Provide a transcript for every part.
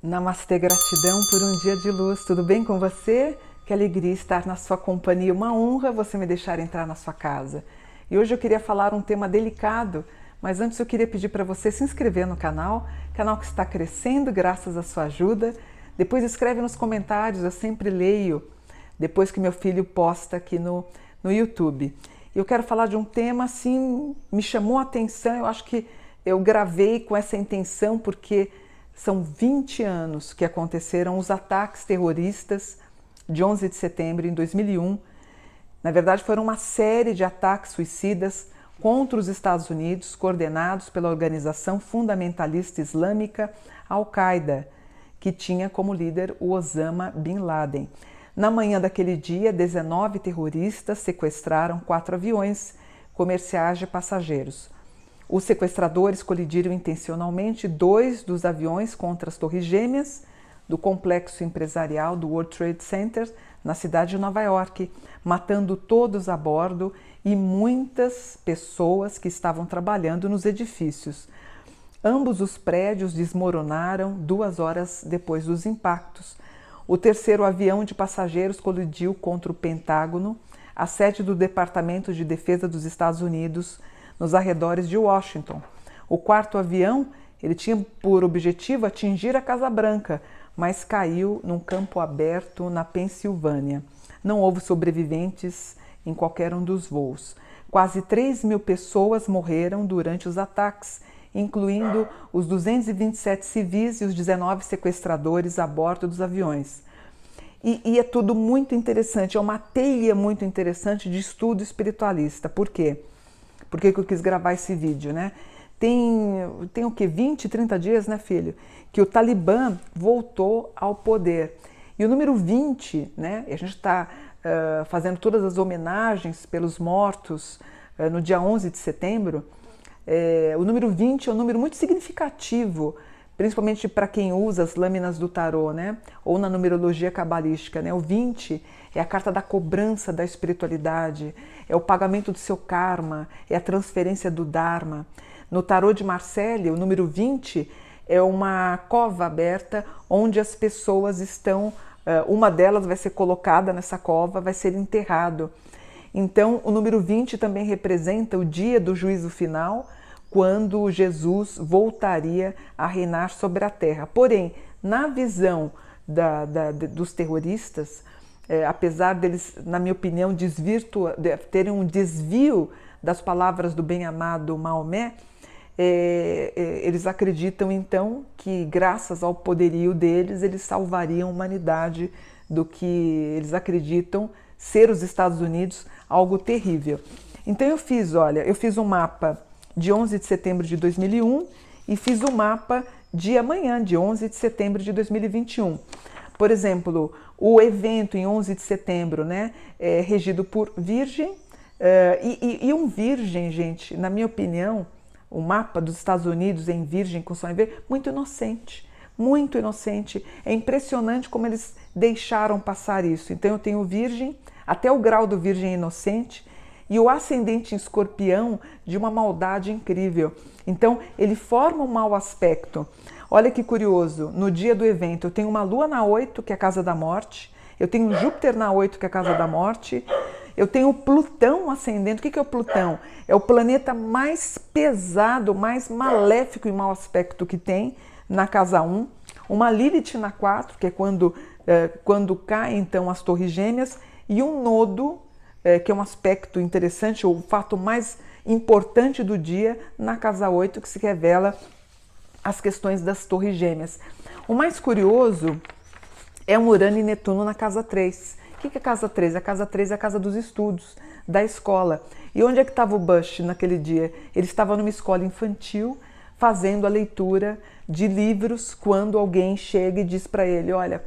Namastê, gratidão por um dia de luz. Tudo bem com você? Que alegria estar na sua companhia. Uma honra você me deixar entrar na sua casa. E hoje eu queria falar um tema delicado, mas antes eu queria pedir para você se inscrever no canal que está crescendo graças à sua ajuda. Depois escreve nos comentários, eu sempre leio depois que meu filho posta aqui no YouTube. E eu quero falar de um tema assim, me chamou a atenção, eu acho que eu gravei com essa intenção porque são 20 anos que aconteceram os ataques terroristas de 11 de setembro em 2001. Na verdade, foram uma série de ataques suicidas contra os Estados Unidos, coordenados pela organização fundamentalista islâmica Al-Qaeda, que tinha como líder o Osama Bin Laden. Na manhã daquele dia, 19 terroristas sequestraram 4 aviões comerciais de passageiros. Os sequestradores colidiram intencionalmente 2 dos aviões contra as torres gêmeas do complexo empresarial do World Trade Center na cidade de Nova York, matando todos a bordo e muitas pessoas que estavam trabalhando nos edifícios. Ambos os prédios desmoronaram 2 horas depois dos impactos. O terceiro avião de passageiros colidiu contra o Pentágono, a sede do Departamento de Defesa dos Estados Unidos, nos arredores de Washington. O quarto avião, ele tinha por objetivo atingir a Casa Branca, mas caiu num campo aberto na Pensilvânia. Não houve sobreviventes em qualquer um dos voos. Quase 3.000 pessoas morreram durante os ataques, incluindo os 227 civis e os 19 sequestradores a bordo dos aviões. E é tudo muito interessante, é uma teia muito interessante de estudo espiritualista. Por quê? Por que eu quis gravar esse vídeo, né? Tem o que? 20, 30 dias, né, filho? Que o Talibã voltou ao poder. E o número 20, né? A gente está fazendo todas as homenagens pelos mortos no dia 11 de setembro. O número 20 é um número muito significativo, principalmente para quem usa as lâminas do tarô, né? Ou na numerologia cabalística, né? O 20 é a carta da cobrança da espiritualidade, é o pagamento do seu karma, é a transferência do dharma. No tarô de Marselli, o número 20 é uma cova aberta onde as pessoas estão, uma delas vai ser colocada nessa cova, vai ser enterrado. Então, o número 20 também representa o dia do juízo final, quando Jesus voltaria a reinar sobre a terra. Porém, na visão dos terroristas, apesar deles, na minha opinião, terem um desvio das palavras do bem-amado Maomé, eles acreditam então que, graças ao poderio deles, eles salvariam a humanidade do que eles acreditam ser os Estados Unidos, algo terrível. Então eu fiz um mapa de 11 de setembro de 2001 e fiz o mapa de amanhã, de 11 de setembro de 2021. Por exemplo, o evento em 11 de setembro, né, é regido por Virgem, e um Virgem, gente, na minha opinião, o mapa dos Estados Unidos em Virgem com Sol em Virgem, muito inocente, muito inocente. É impressionante como eles deixaram passar isso. Então eu tenho Virgem, até o grau do Virgem inocente, e o ascendente em Escorpião de uma maldade incrível. Então ele forma um mau aspecto. Olha que curioso, no dia do evento eu tenho uma Lua na 8, que é a casa da morte, eu tenho Júpiter na 8, que é a casa da morte, eu tenho o Plutão ascendendo. O que é o Plutão? É o planeta mais pesado, mais maléfico e mau aspecto que tem na casa 1, uma Lilith na 4, que é quando caem então as torres gêmeas, e um nodo, que é um aspecto interessante, o fato mais importante do dia, na casa 8, que se revela as questões das torres gêmeas. O mais curioso é um Urano e Netuno na casa 3. O que é a casa 3? A casa 3 é a casa dos estudos, da escola. E onde é que estava o Bush naquele dia? Ele estava numa escola infantil, fazendo a leitura de livros, quando alguém chega e diz para ele, olha,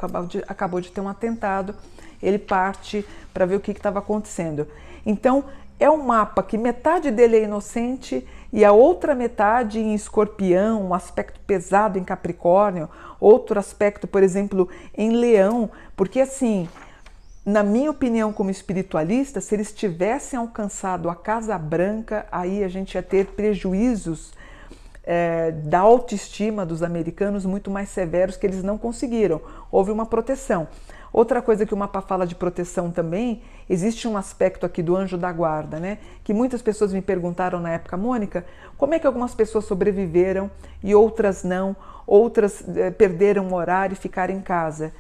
acabou de ter um atentado. Ele parte para ver o que estava acontecendo. Então, é um mapa que metade dele é inocente e a outra metade em Escorpião, um aspecto pesado em Capricórnio, outro aspecto, por exemplo, em Leão, porque assim, na minha opinião como espiritualista, se eles tivessem alcançado a Casa Branca, aí a gente ia ter prejuízos da autoestima dos americanos muito mais severos que eles não conseguiram. Houve uma proteção. Outra coisa que o mapa fala de proteção também, existe um aspecto aqui do anjo da guarda, né? Que muitas pessoas me perguntaram na época, Mônica, como é que algumas pessoas sobreviveram e outras não, outras perderam o horário e ficaram em casa.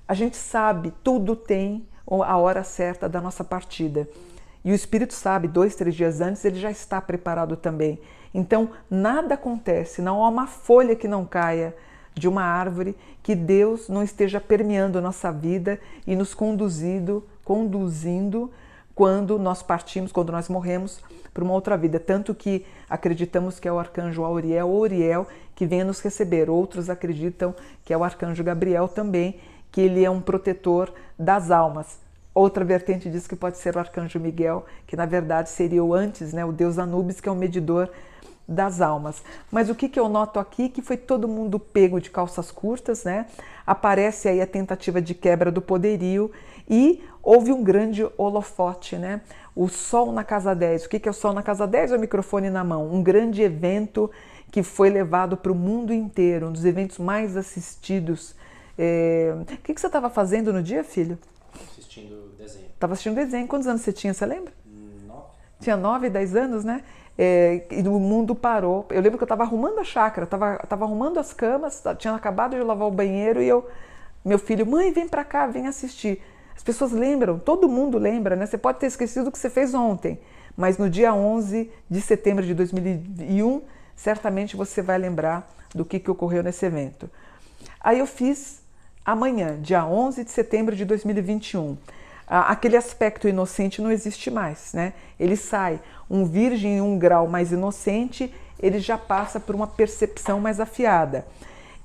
A gente sabe, tudo tem a hora certa da nossa partida. E o Espírito sabe, 2, 3 dias antes, ele já está preparado também. Então, nada acontece, não há uma folha que não caia de uma árvore que Deus não esteja permeando nossa vida e nos conduzindo quando nós partimos, quando nós morremos para uma outra vida. Tanto que acreditamos que é o arcanjo Auriel ou Uriel que venha nos receber. Outros acreditam que é o arcanjo Gabriel também, que ele é um protetor das almas. Outra vertente diz que pode ser o arcanjo Miguel, que na verdade seria o antes, né, o deus Anubis, que é o medidor das almas. Mas o que eu noto aqui que foi todo mundo pego de calças curtas, né? Aparece aí a tentativa de quebra do poderio e houve um grande holofote, né? O Sol na Casa 10. O que é o Sol na Casa 10? É o microfone na mão. Um grande evento que foi levado para o mundo inteiro, um dos eventos mais assistidos. O que você estava fazendo no dia, filho? Assistindo desenho. Estava assistindo desenho. Quantos anos você tinha, você lembra? 9. Tinha 9, 10 anos, né? E o mundo parou. Eu lembro que eu estava arrumando a chácara, estava arrumando as camas, tinha acabado de lavar o banheiro e meu filho, mãe, vem pra cá, vem assistir. As pessoas lembram, todo mundo lembra, né? Você pode ter esquecido o que você fez ontem, mas no dia 11 de setembro de 2001, certamente você vai lembrar do que ocorreu nesse evento. Aí eu fiz amanhã, dia 11 de setembro de 2021. Aquele aspecto inocente não existe mais, né? Ele sai, um virgem em 1 grau mais inocente, ele já passa por uma percepção mais afiada.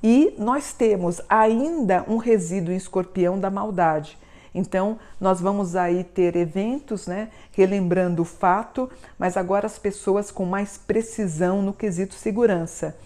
E nós temos ainda um resíduo em Escorpião da maldade. Então, nós vamos aí ter eventos, né, relembrando o fato, mas agora as pessoas com mais precisão no quesito segurança.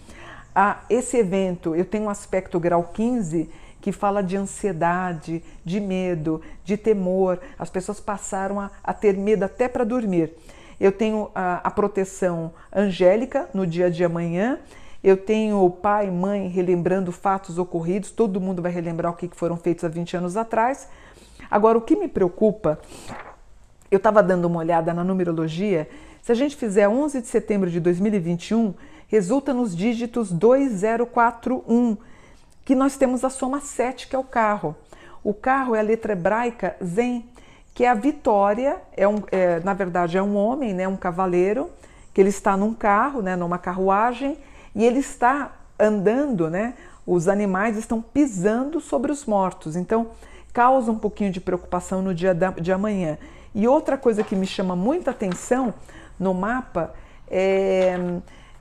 Esse evento, eu tenho um aspecto grau 15, que fala de ansiedade, de medo, de temor. As pessoas passaram a ter medo até para dormir. Eu tenho a proteção angélica no dia de amanhã, eu tenho o pai e mãe relembrando fatos ocorridos, todo mundo vai relembrar o que foram feitos há 20 anos atrás. Agora, o que me preocupa, eu estava dando uma olhada na numerologia, se a gente fizer 11 de setembro de 2021, resulta nos dígitos 2041, que nós temos a soma 7, que é o carro. O carro é a letra hebraica Zen, que é a vitória, na verdade é um homem, né, um cavaleiro, que ele está num carro, né, numa carruagem, e ele está andando, né, os animais estão pisando sobre os mortos, então causa um pouquinho de preocupação no dia de amanhã. E outra coisa que me chama muita atenção no mapa é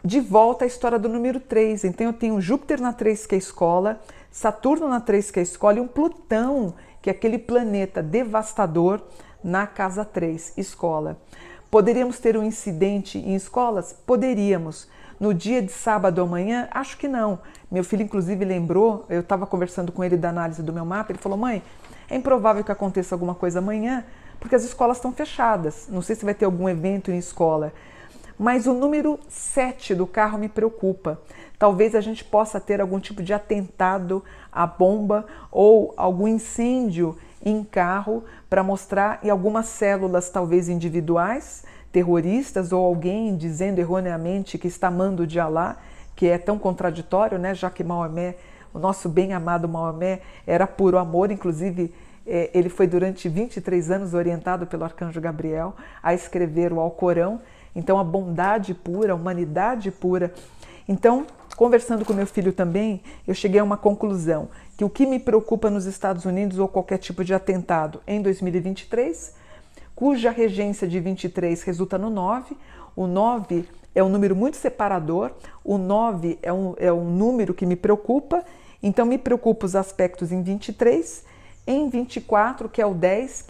de volta a história do número 3. Então eu tenho Júpiter na 3, que é a escola, Saturno na 3, que é a escola, e um Plutão, que é aquele planeta devastador, na casa 3, escola. Poderíamos ter um incidente em escolas? Poderíamos. No dia de sábado amanhã, acho que não. Meu filho, inclusive, lembrou, eu estava conversando com ele da análise do meu mapa, ele falou, mãe, é improvável que aconteça alguma coisa amanhã, porque as escolas estão fechadas. Não sei se vai ter algum evento em escola. Mas o número 7 do carro me preocupa. Talvez a gente possa ter algum tipo de atentado à bomba ou algum incêndio em carro para mostrar em algumas células, talvez individuais, terroristas ou alguém dizendo erroneamente que está amando de Alá, que é tão contraditório, né? Já que Maomé, o nosso bem-amado Maomé, era puro amor, inclusive ele foi durante 23 anos orientado pelo arcanjo Gabriel a escrever o Alcorão. Então, a bondade pura, a humanidade pura. Então, conversando com meu filho também, eu cheguei a uma conclusão, que o que me preocupa nos Estados Unidos ou qualquer tipo de atentado em 2023, cuja regência de 23 resulta no 9, o 9 é um número muito separador, o 9 é um número que me preocupa, então me preocupa os aspectos em 23, em 24, que é o 10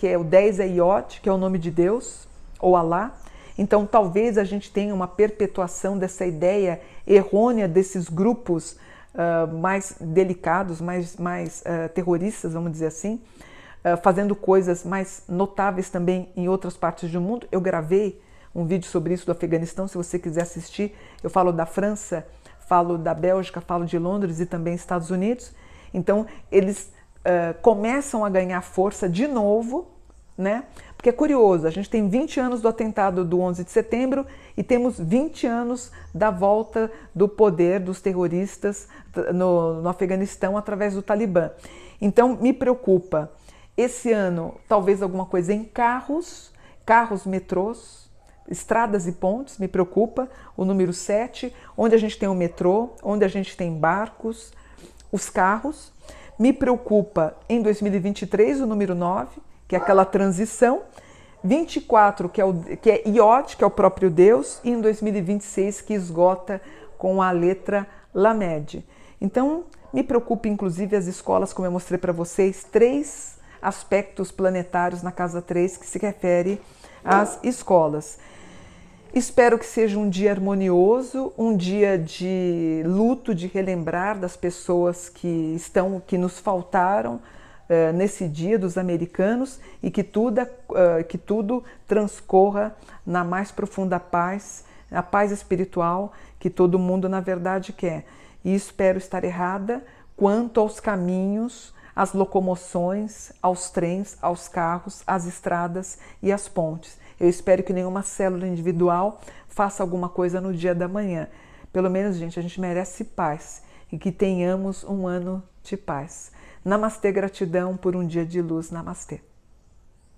é Iod, que é o nome de Deus, ou Alá. Então, talvez a gente tenha uma perpetuação dessa ideia errônea desses grupos mais delicados, mais terroristas, vamos dizer assim. fazendo coisas mais notáveis também em outras partes do mundo. Eu gravei um vídeo sobre isso do Afeganistão, se você quiser assistir. Eu falo da França, falo da Bélgica, falo de Londres e também Estados Unidos. Então, eles começam a ganhar força de novo, né? Porque é curioso, a gente tem 20 anos do atentado do 11 de setembro e temos 20 anos da volta do poder dos terroristas no Afeganistão através do Talibã. Então, me preocupa esse ano, talvez alguma coisa em carros, metrôs, estradas e pontes, me preocupa, o número 7, onde a gente tem o metrô, onde a gente tem barcos, os carros. Me preocupa em 2023 o número 9, que é aquela transição, 24, que é Iod, que é o próprio Deus, e em 2026, que esgota com a letra Lamed. Então, me preocupa inclusive as escolas, como eu mostrei para vocês, 3 aspectos planetários na casa 3 que se refere às escolas. Espero que seja um dia harmonioso, um dia de luto, de relembrar das pessoas que nos faltaram nesse dia dos americanos e que tudo transcorra na mais profunda paz, a paz espiritual que todo mundo na verdade quer. E espero estar errada quanto aos caminhos, às locomoções, aos trens, aos carros, às estradas e às pontes. Eu espero que nenhuma célula individual faça alguma coisa no dia da manhã. Pelo menos, gente, a gente merece paz e que tenhamos um ano de paz. Namastê, gratidão por um dia de luz. Namastê.